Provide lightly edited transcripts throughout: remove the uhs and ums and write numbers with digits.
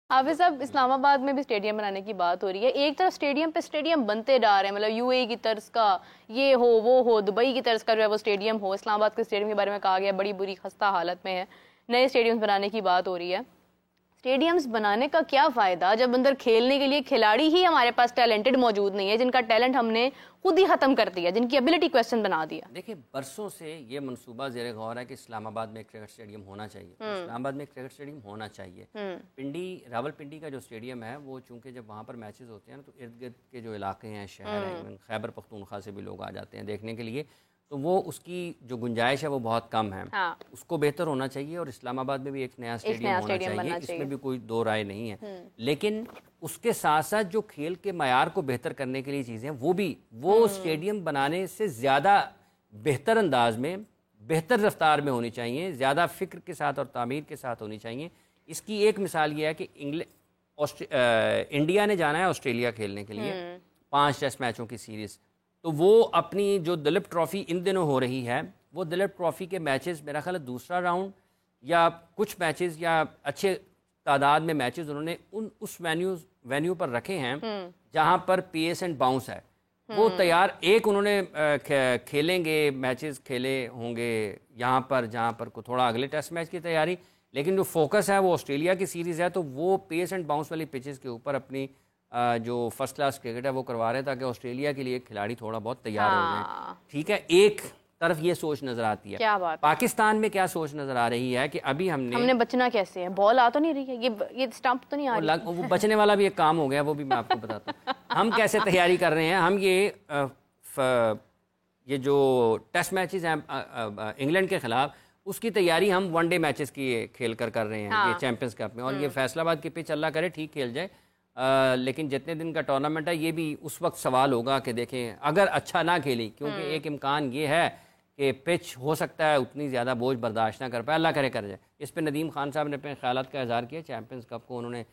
हाफिज साहब, इस्लामाबाद में भी स्टेडियम बनाने की बात हो रही है। एक तरफ स्टेडियम पे स्टेडियम बनते जा रहे हैं, मतलब यूएई की तर्ज का ये हो वो हो, दुबई की तर्ज का जो है वो स्टेडियम हो। इस्लामाबाद के स्टेडियम के बारे में कहा गया बड़ी बुरी खस्ता हालत में है, नए स्टेडियम्स बनाने की बात हो रही है। स्टेडियम्स बनाने का क्या फ़ायदा जब अंदर खेलने के लिए खिलाड़ी ही हमारे पास टैलेंटेड मौजूद नहीं है, जिनका टैलेंट हमने खुद ही ख़त्म कर दिया, जिनकी एबिलिटी क्वेश्चन बना दिया। देखिए, बरसों से ये मनसूबा ज़ेर गौर है कि इस्लामाबाद में एक क्रिकेट स्टेडियम होना चाहिए। तो इस्लामाबाद में एक क्रिकेट स्टेडियम होना चाहिए। पिंडी, रावलपिंडी का जो स्टेडियम है वो चूँकि जब वहाँ पर मैचेस होते हैं ना, तो इर्द गिर्द के जो इलाके हैं, शहर हैं, खैबर पख्तूनख्वा से भी लोग आ जाते हैं देखने के लिए, तो वो उसकी जो गुंजाइश है वो बहुत कम है। हाँ। उसको बेहतर होना चाहिए और इस्लामाबाद में भी एक नया स्टेडियम होना चाहिए, इसमें भी कोई दो राय नहीं है। लेकिन उसके साथ साथ जो खेल के मयार को बेहतर करने के लिए चीज़ें वो स्टेडियम बनाने से ज़्यादा बेहतर अंदाज में, बेहतर रफ्तार में होनी चाहिए, ज़्यादा फ़िक्र के साथ और तामीर के साथ होनी चाहिए। इसकी एक मिसाल ये है कि इंडिया ने जाना है ऑस्ट्रेलिया खेलने के लिए 5 टेस्ट मैचों की सीरीज़, तो वो अपनी जो दुलीप ट्रॉफ़ी इन दिनों हो रही है, वो दुलीप ट्रॉफ़ी के मैचेस मेरा ख्याल है दूसरा राउंड या कुछ मैचेस या अच्छे तादाद में मैचेस उन्होंने उस वेन्यू पर रखे हैं जहां पर पेस एंड बाउंस है। वो तैयार एक उन्होंने खेलेंगे, मैचेस खेले होंगे यहाँ पर जहाँ पर को थोड़ा अगले टेस्ट मैच की तैयारी, लेकिन जो फोकस है वो ऑस्ट्रेलिया की सीरीज़ है, तो वो पेस एंड बाउंस वाली पिचेस के ऊपर अपनी जो फर्स्ट क्लास क्रिकेट है वो करवा रहे हैं ताकि ऑस्ट्रेलिया के लिए खिलाड़ी थोड़ा बहुत तैयार हो जाए। ठीक है, एक तरफ ये सोच नजर आती है। क्या बात, पाकिस्तान में क्या सोच नजर आ रही है कि अभी हमने बचना कैसे है, बॉल आ तो नहीं रही है, ये स्टंप तो नहीं आ रही, वो बचने वाला भी एक काम हो गया, वो भी मैं आपको बताता हूँ। हम कैसे तैयारी कर रहे हैं, हम ये जो टेस्ट मैचेस हैं इंग्लैंड के खिलाफ, उसकी तैयारी हम वनडे मैचेस की खेल कर रहे हैं। ये चैंपियंस कप में, और ये फैसलाबाद की पिच अल्लाह करे ठीक खेल जाए, लेकिन जितने दिन का टूर्नामेंट है ये भी उस वक्त सवाल होगा कि देखें अगर अच्छा ना खेली, क्योंकि एक इम्कान ये है कि पिच हो सकता है उतनी ज़्यादा बोझ बर्दाश्त ना कर पाए, अल्लाह करे कर जाए। इस पे नदीम खान साहब ने अपने ख्यालात का इज़हार किया। चैंपियंस कप को उन्होंने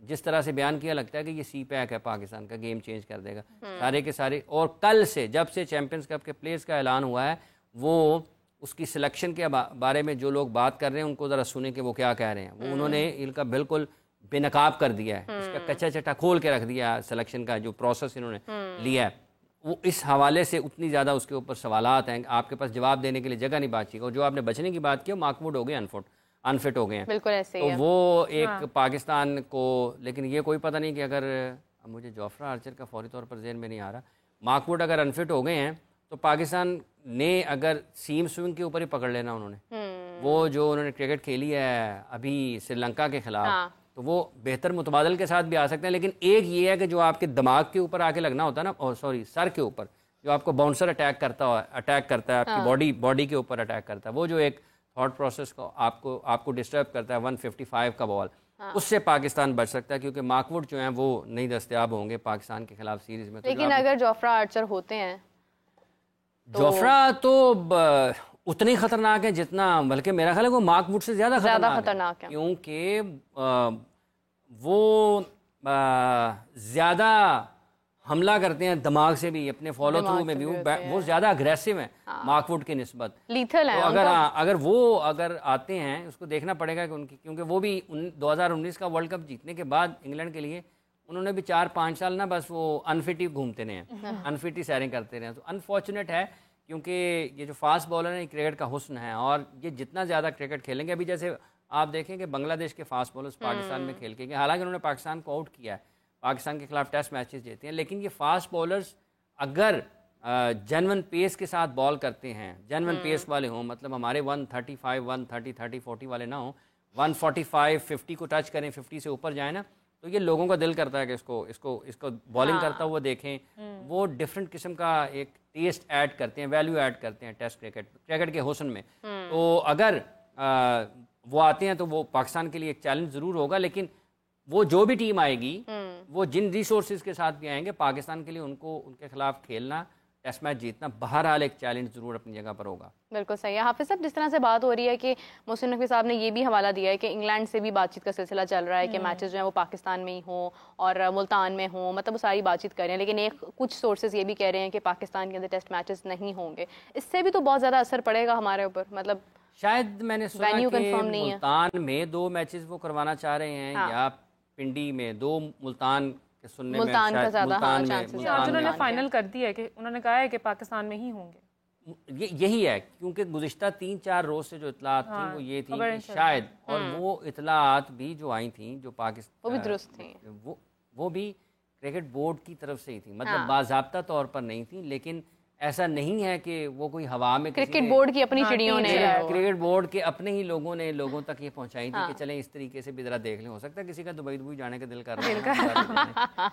जिस तरह से बयान किया, लगता है कि ये सी पैक है, पाकिस्तान का गेम चेंज कर देगा सारे के सारे। और कल से जब से चैंपियंस कप के प्लेयर्स का ऐलान हुआ है, वो उसकी सिलेक्शन के बारे में जो लोग बात कर रहे हैं उनको ज़रा सुने कि वो क्या कह रहे हैं। वो उन्होंने इनका बिल्कुल बेनकाब कर दिया है, इसका कच्चा चट्टा खोल के रख दिया। सिलेक्शन का जो प्रोसेस इन्होंने लिया है वो इस हवाले से उतनी ज़्यादा उसके ऊपर सवालात हैं, आपके पास जवाब देने के लिए जगह नहीं बातचीत। और जो आपने बचने की बात की, मार्कवुड हो गए अनफिट हो गए हैं, बिल्कुल ऐसे तो ही वो एक पाकिस्तान को, लेकिन ये कोई पता नहीं कि अगर मुझे जोफ्रा आर्चर का फौरी तौर पर ज़हन में नहीं आ रहा, मार्कवुड अगर अनफिट हो गए हैं तो पाकिस्तान ने अगर सीम स्विंग के ऊपर ही पकड़ लेना उन्होंने, वो जो उन्होंने क्रिकेट खेली है अभी श्रीलंका के खिलाफ, तो वो बेहतर मुतबादल के साथ भी आ सकते हैं। लेकिन एक ये है कि जो आपके दिमाग के ऊपर आके लगना होता है ना, और सॉरी सर के ऊपर, जो आपको बाउंसर अटैक करता है आपकी बॉडी के ऊपर अटैक करता है, वो जो एक थॉट प्रोसेस को आपको डिस्टर्ब करता है 155 का बॉल, उससे पाकिस्तान बच सकता है, क्योंकि मार्कवुड जो हैं वो नहीं दस्तयाब होंगे पाकिस्तान के खिलाफ सीरीज में। लेकिन अगर जोफ्रा आर्चर होते हैं जोफ्रा तो उतने ही खतरनाक है जितना, बल्कि मेरा ख्याल है वो मार्कवुड से ज़्यादा खतरनाक है, क्योंकि वो ज़्यादा हमला करते हैं दिमाग से भी, अपने फॉलो थ्रू में भी वो ज़्यादा अग्रेसिव हैं मार्कवुड की निस्बत, लीथल है। तो अगर आते हैं, उसको देखना पड़ेगा कि उनकी, क्योंकि वो भी 2019 का वर्ल्ड कप जीतने के बाद इंग्लैंड के लिए उन्होंने भी 4-5 साल ना बस वो अनफिट ही घूमते रहे हैं, अनफिट ही सैरिंग करते रहे हैं। तो अनफॉर्चुनेट है, क्योंकि ये जो फास्ट बॉलर है क्रिकेट का हुस्न है, और ये जितना ज़्यादा क्रिकेट खेलेंगे, अभी जैसे आप देखें कि बांग्लादेश के फास्ट बॉलर्स पाकिस्तान में खेल के गए, हालांकि उन्होंने पाकिस्तान को आउट किया है, पाकिस्तान के खिलाफ टेस्ट मैचेस जीते हैं, लेकिन ये फास्ट बॉलर्स अगर जेन्युइन पेस के साथ बॉल करते हैं, जेन्युइन पेस वाले हों, मतलब हमारे 135, 130, 30, 40 वाले ना हों, 145, 50 को टच करें, 50 से ऊपर जाए ना, तो ये लोगों का दिल करता है कि इसको बॉलिंग करता हुआ देखें। वो डिफरेंट किस्म का एक टेस्ट ऐड करते हैं, वैल्यू ऐड करते हैं टेस्ट क्रिकेट के हुस्न में। तो अगर वो आते हैं तो वो पाकिस्तान के लिए एक चैलेंज ज़रूर होगा, लेकिन वो जो भी टीम आएगी, वो जिन रिसोर्सेज के साथ भी आएंगे, पाकिस्तान के लिए उनको उनके खिलाफ खेलना, टेस्ट मैच जीतना बहरहाल एक चैलेंज जरूर अपनी जगह पर होगा। बिल्कुल सही है। हाफिज साहब, जिस तरह से बात हो रही है कि मोहसिन नकवी साहब ने ये भी हवाला दिया है कि इंग्लैंड से भी बातचीत का सिलसिला चल रहा है कि मैचेस जो हैं वो पाकिस्तान में ही हों और मुल्तान में हों, मतलब वो सारी बातचीत कर रहे हैं, लेकिन कुछ सोर्सेज ये भी कह रहे हैं कि पाकिस्तान के अंदर टेस्ट मैचेस नहीं होंगे। इससे भी तो बहुत ज़्यादा असर पड़ेगा हमारे ऊपर, मतलब शायद मैंने सुना कि मुल्तान में 2 मैचेस वो करवाना चाह रहे हैं, या पिंडी में, 2 मुल्तान के सुनने में मुल्तान का शायद ज़्यादा, हाँ, मुल्तान में chances आज मुल्तान उन्होंने में फाइनल कर दिया है कि उन्होंने कहा है कि पाकिस्तान में ही होंगे। यही है, क्योंकि गुज़िश्ता 3-4 रोज़ से जो इतलात थी वो ये थी खबरें कि चल शायद, और वो इतलात भी जो आई थी जो वो भी पाकिस्तान दुरुस्त थी। वो भी क्रिकेट बोर्ड की तरफ से ही थी, मतलब बाज़ाब्ता तौर पर नहीं थी, लेकिन ऐसा नहीं है कि वो कोई हवा में क्रिकेट बोर्ड की अपनी चिड़ियों ने क्रिकेट बोर्ड के अपने ही लोगों ने लोगों तक ये पहुंचाई थी कि चलें इस तरीके से भी जरा देख लें, हो सकता है किसी का दुबई दुबई जाने का दिल कर रहा है,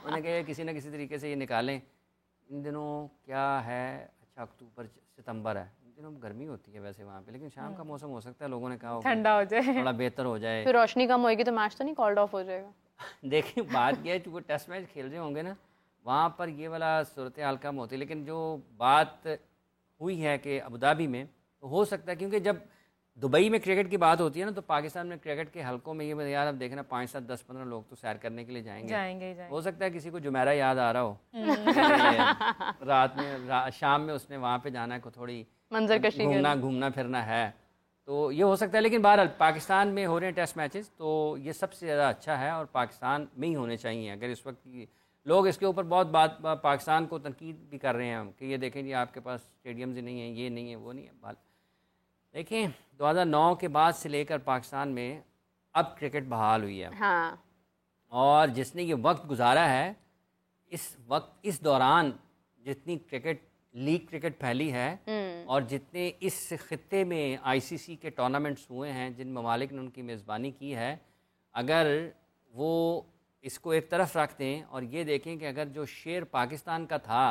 उन्हें कहा किसी न किसी तरीके से ये निकालें। इन दिनों क्या है, अच्छा अक्टूबर सितंबर है, इन दिनों गर्मी होती है वैसे वहाँ पे, लेकिन शाम का मौसम हो सकता है, लोगों ने कहा ठंडा हो जाए, थोड़ा बेहतर हो जाए। फिर रोशनी कम होगी तो मैच तो नहीं कॉल्ड ऑफ हो जाएगा। देखिए बात यह है कि वो टेस्ट मैच खेल रहे होंगे ना, वहाँ पर ये वाला सूरत हाल कम होती है, लेकिन जो बात हुई है कि अबू धाबी में, तो हो सकता है, क्योंकि जब दुबई में क्रिकेट की बात होती है ना, तो पाकिस्तान में क्रिकेट के हलकों में ये यार अब देखना 5, 7, 10, 15 लोग तो सैर करने के लिए जाएंगे। हो सकता है किसी को जुमेरा याद आ रहा हो रात में शाम में उसने वहाँ पे जाना है, को थोड़ी मंजरकशी घूमना फिरना है, तो ये हो सकता है। लेकिन बहरहाल पाकिस्तान में हो रहे हैं टेस्ट मैचेस, तो ये सबसे ज़्यादा अच्छा है और पाकिस्तान में ही होने चाहिए। अगर इस वक्त की लोग इसके ऊपर बहुत बात पाकिस्तान को तनकीद भी कर रहे हैं कि ये देखें जी आपके पास स्टेडियम्स ही नहीं हैं, ये नहीं है, वो नहीं है। देखें 2009 के बाद से लेकर पाकिस्तान में अब क्रिकेट बहाल हुई है, हाँ। और जिसने ये वक्त गुजारा है, इस दौरान जितनी लीग क्रिकेट फैली है और जितने इस खित्ते में आईसीसी के टूर्नामेंट्स हुए हैं, जिन ममालिक ने उनकी मेज़बानी की है, अगर वो इसको एक तरफ रख दें और ये देखें कि अगर जो शेर पाकिस्तान का था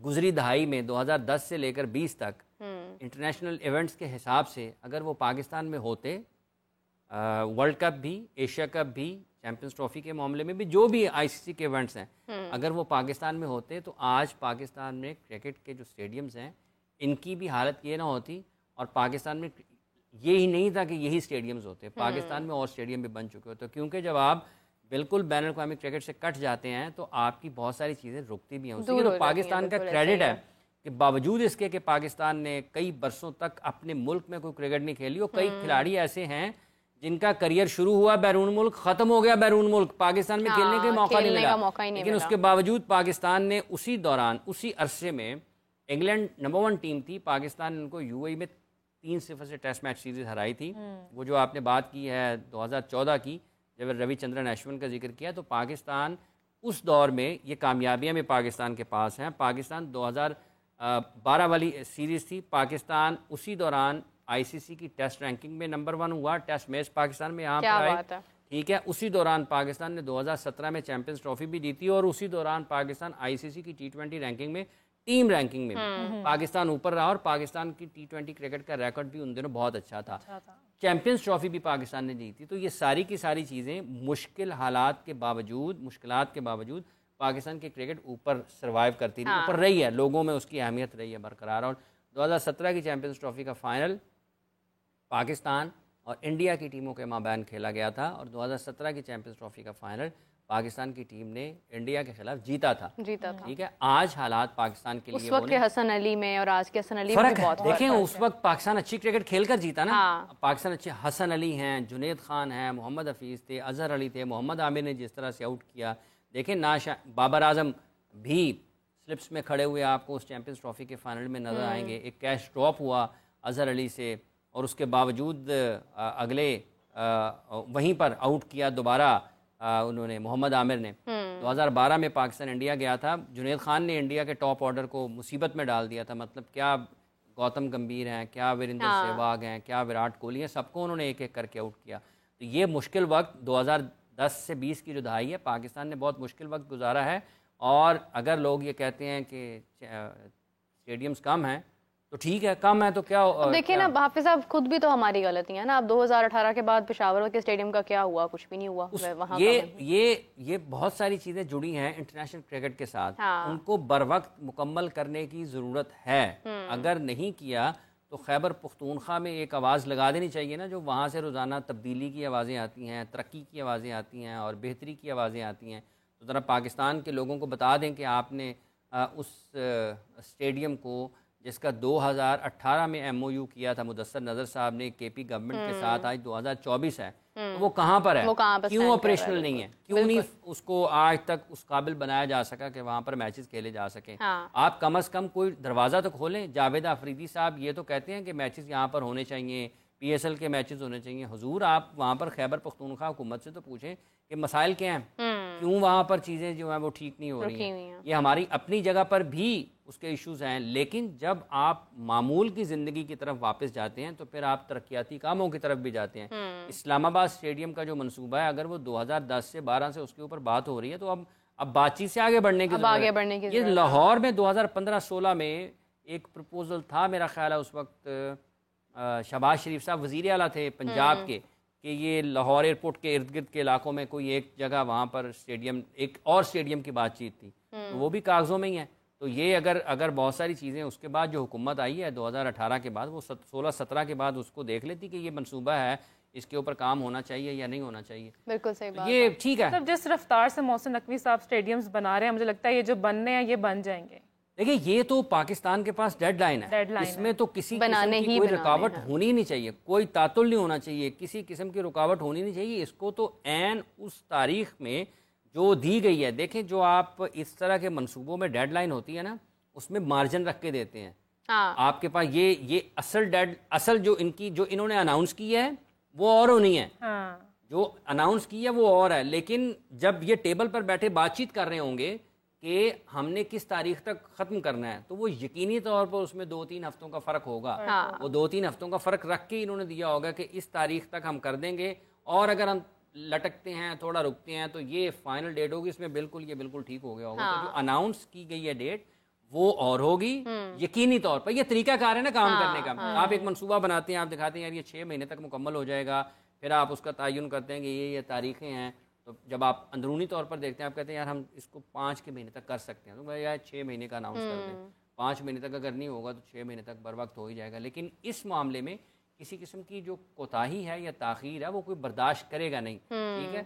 गुजरी दहाई में 2010 से लेकर 20 तक इंटरनेशनल इवेंट्स के हिसाब से, अगर वो पाकिस्तान में होते, वर्ल्ड कप भी, एशिया कप भी, चैंपियंस ट्रॉफी के मामले में भी, जो भी आईसीसी के इवेंट्स हैं, अगर वो पाकिस्तान में होते, तो आज पाकिस्तान में क्रिकेट के जो स्टेडियम्स हैं इनकी भी हालत ये ना होती, और पाकिस्तान में ये ही नहीं था कि यही स्टेडियम्स होते, पाकिस्तान में और स्टेडियम भी बन चुके होते, क्योंकि जब आप बिल्कुल बैन अवी क्रिकेट से कट जाते हैं तो आपकी बहुत सारी चीज़ें रुकती भी हैं। उसी तो पाकिस्तान का क्रेडिट है कि बावजूद इसके कि पाकिस्तान ने कई बरसों तक अपने मुल्क में कोई क्रिकेट नहीं खेली, और कई खिलाड़ी ऐसे हैं जिनका करियर शुरू हुआ बैरून मुल्क, ख़त्म हो गया बैरून मुल्क, पाकिस्तान में खेलने का मौका नहीं मिला, लेकिन उसके बावजूद पाकिस्तान ने उसी दौरान, उसी अरसे में, इंग्लैंड नंबर 1 टीम थी, पाकिस्तान ने उनको यूएई में 3-0 से टेस्ट मैच सीरीज़ हराई थी। वो जो आपने बात की है 2014 की, जब रविचंद्रन अश्विन का जिक्र किया, तो पाकिस्तान उस दौर में ये कामयाबियां भी पाकिस्तान के पास हैं। पाकिस्तान 2012 वाली सीरीज़ थी, पाकिस्तान उसी दौरान आईसीसी की टेस्ट रैंकिंग में नंबर 1 हुआ, टेस्ट मैच पाकिस्तान में यहाँ पर आए, ठीक है। उसी दौरान पाकिस्तान ने 2017 में चैंपियंस ट्रॉफी भी जीती, और उसी दौरान पाकिस्तान आईसीसी की T20 रैंकिंग में, टीम रैंकिंग में भी पाकिस्तान ऊपर रहा, और पाकिस्तान की T20 क्रिकेट का रिकॉर्ड भी उन दिनों बहुत अच्छा था। चैंपियंस ट्रॉफी भी पाकिस्तान ने जीती। तो ये सारी की सारी चीज़ें मुश्किल हालात के बावजूद, मुश्किलात के बावजूद, पाकिस्तान की क्रिकेट ऊपर सर्वाइव करती रही, ऊपर रही है, लोगों में उसकी अहमियत रही है बरकरार। और 2017 की चैंपियंस ट्रॉफी का फाइनल पाकिस्तान और इंडिया की टीमों के माबैन खेला गया था, और 2017 की चैंपियंस ट्रॉफी का फाइनल पाकिस्तान की टीम ने इंडिया के खिलाफ जीता था। ठीक है, आज हालात पाकिस्तान के लिए उस वक्त के हसन अली में और आज के हसन अली फर्क है। देखें उस वक्त पाकिस्तान अच्छी क्रिकेट खेलकर जीता ना, पाकिस्तान अच्छे, हसन अली हैं, जुनेद खान हैं, मोहम्मद हफीज़ थे, अजहर अली थे, मोहम्मद आमिर ने जिस तरह से आउट किया, देखें बाबर आजम भी स्लिप्स में खड़े हुए आपको उस चैंपियंस ट्रॉफी के फाइनल में नजर आएंगे। एक कैच ड्रॉप हुआ अजहर अली से, और उसके बावजूद अगले वहीं पर आउट किया दोबारा उन्होंने, मोहम्मद आमिर ने। 2012 में पाकिस्तान इंडिया गया था, जुनेद खान ने इंडिया के टॉप ऑर्डर को मुसीबत में डाल दिया था। मतलब क्या गौतम गंभीर हैं, क्या वीरेंद्र सहवाग हैं, क्या विराट कोहली हैं, सबको उन्होंने एक एक करके आउट किया। तो ये मुश्किल वक्त 2010 से 20 की जो दहाई है, पाकिस्तान ने बहुत मुश्किल वक्त गुजारा है। और अगर लोग ये कहते हैं कि स्टेडियम्स कम हैं, तो ठीक है, कम है तो क्या। देखिए ना हाफिज साहब, खुद भी तो हमारी गलती है ना। अब 2018 के बाद पेशावर के स्टेडियम का क्या हुआ? कुछ भी नहीं हुआ वहाँ। ये बहुत सारी चीजें जुड़ी हैं इंटरनेशनल क्रिकेट के साथ, उनको बर वक्त मुकम्मल करने की जरूरत है। अगर नहीं किया तो खैबर पुख्तूनख्वा में एक आवाज़ लगा देनी चाहिए ना, जो वहाँ से रोज़ाना तब्दीली की आवाज़ें आती हैं, तरक्की की आवाज़ें आती हैं और बेहतरी की आवाज़ें आती हैं। तो ज़रा पाकिस्तान के लोगों को बता दें कि आपने उस स्टेडियम को जिसका 2018 में MOU किया था मुदस्सर नज़र साहब ने KP गवर्नमेंट के साथ, आज 2024 है, तो वो कहाँ पर है, वो कहाँ पर क्यों stand कर ऑपरेशनल रहा है? नहीं है, क्यों नहीं उसको आज तक उस काबिल बनाया जा सका कि वहाँ पर मैचेस खेले जा सकें। हाँ। आप कम अज़ कम कोई दरवाज़ा तो खोलें। जावेद आफरीदी साहब ये तो कहते हैं कि मैचेस यहाँ पर होने चाहिए, PSL के मैचेस होने चाहिए। हुजूर आप वहाँ पर खैबर पख्तूनख्वा हुकूमत से तो पूछें कि मसाइल क्या हैं, क्यों वहाँ पर चीज़ें जो हैं वो ठीक नहीं हो रही रुकी हुई हैं। हैं। ये हमारी अपनी जगह पर भी उसके इश्यूज हैं, लेकिन जब आप मामूल की ज़िंदगी की तरफ वापस जाते हैं तो फिर आप तरक्याती कामों की तरफ भी जाते हैं। इस्लामाबाद स्टेडियम का जो मंसूबा है, अगर वो 2010 से 12 से उसके ऊपर बात हो रही है, तो अब बातचीत से आगे बढ़ने की अब ज़रूरत आगे है। बढ़ने की ये ज़रूरत है। लाहौर में 2015-16 में एक प्रपोजल था, मेरा ख्याल है उस वक्त शहबाज शरीफ साहब वज़ीर आला थे पंजाब के, कि ये लाहौर एयरपोर्ट के इर्द गिर्द के इलाकों में कोई एक जगह वहाँ पर स्टेडियम, एक और स्टेडियम की बातचीत थी, तो वो भी कागज़ों में ही है। तो ये अगर बहुत सारी चीज़ें उसके बाद जो हुकूमत आई है 2018 के बाद, वो 16-17 के बाद उसको देख लेती कि ये मनसूबा है, इसके ऊपर काम होना चाहिए या नहीं होना चाहिए। बिल्कुल सही बात ये ठीक है। मतलब जिस रफ्तार से मोहसिन नकवी साहब स्टेडियम्स बना रहे हैं, मुझे लगता है ये जो बनने हैं ये बन जाएंगे। देखिए ये तो पाकिस्तान के पास डेडलाइन है, डेडलाइन इसमें तो किसी बनाने किस्म की ही कोई बनाने रुकावट हैं। होनी नहीं चाहिए, कोई तातुल नहीं होना चाहिए, किसी किस्म की रुकावट होनी नहीं चाहिए। इसको तो ऐन उस तारीख में जो दी गई है, देखें जो आप इस तरह के मंसूबों में डेडलाइन होती है ना, उसमें मार्जिन रख के देते हैं। हाँ। आपके पास ये असल जो इन्होंने अनाउंस की है वो और होनी है, हाँ। जो अनाउंस की है वो और है, लेकिन जब ये टेबल पर बैठे बातचीत कर रहे होंगे कि हमने किस तारीख तक ख़त्म करना है, तो वो यकीनी तौर पर उसमें 2-3 हफ्तों का फ़र्क होगा। हाँ। वो 2-3 हफ्तों का फ़र्क रख के इन्होंने दिया होगा कि इस तारीख तक हम कर देंगे, और अगर हम लटकते हैं, थोड़ा रुकते हैं, तो ये फाइनल डेट होगी, इसमें बिल्कुल ठीक हो गया होगा। तो जो अनाउंस की गई है डेट वो और होगी यकीनी तौर पर। ये तरीकाकार है ना काम करने का। आप एक मंसूबा बनाते हैं, आप दिखाते हैं यार ये 6 महीने तक मुकम्मल हो जाएगा, फिर आप उसका तयन करते हैं कि ये तारीखें हैं, तो जब आप अंदरूनी तौर पर देखते हैं, आप कहते हैं यार हम इसको 5 के महीने तक कर सकते हैं, तो भाई यार 6 महीने का अनाउंस कर दें। 5 महीने तक अगर नहीं होगा तो 6 महीने तक बर वक्त हो ही जाएगा। लेकिन इस मामले में किसी किस्म की जो कोताही है या ताख़ीर है वो कोई बर्दाश्त करेगा नहीं, ठीक है।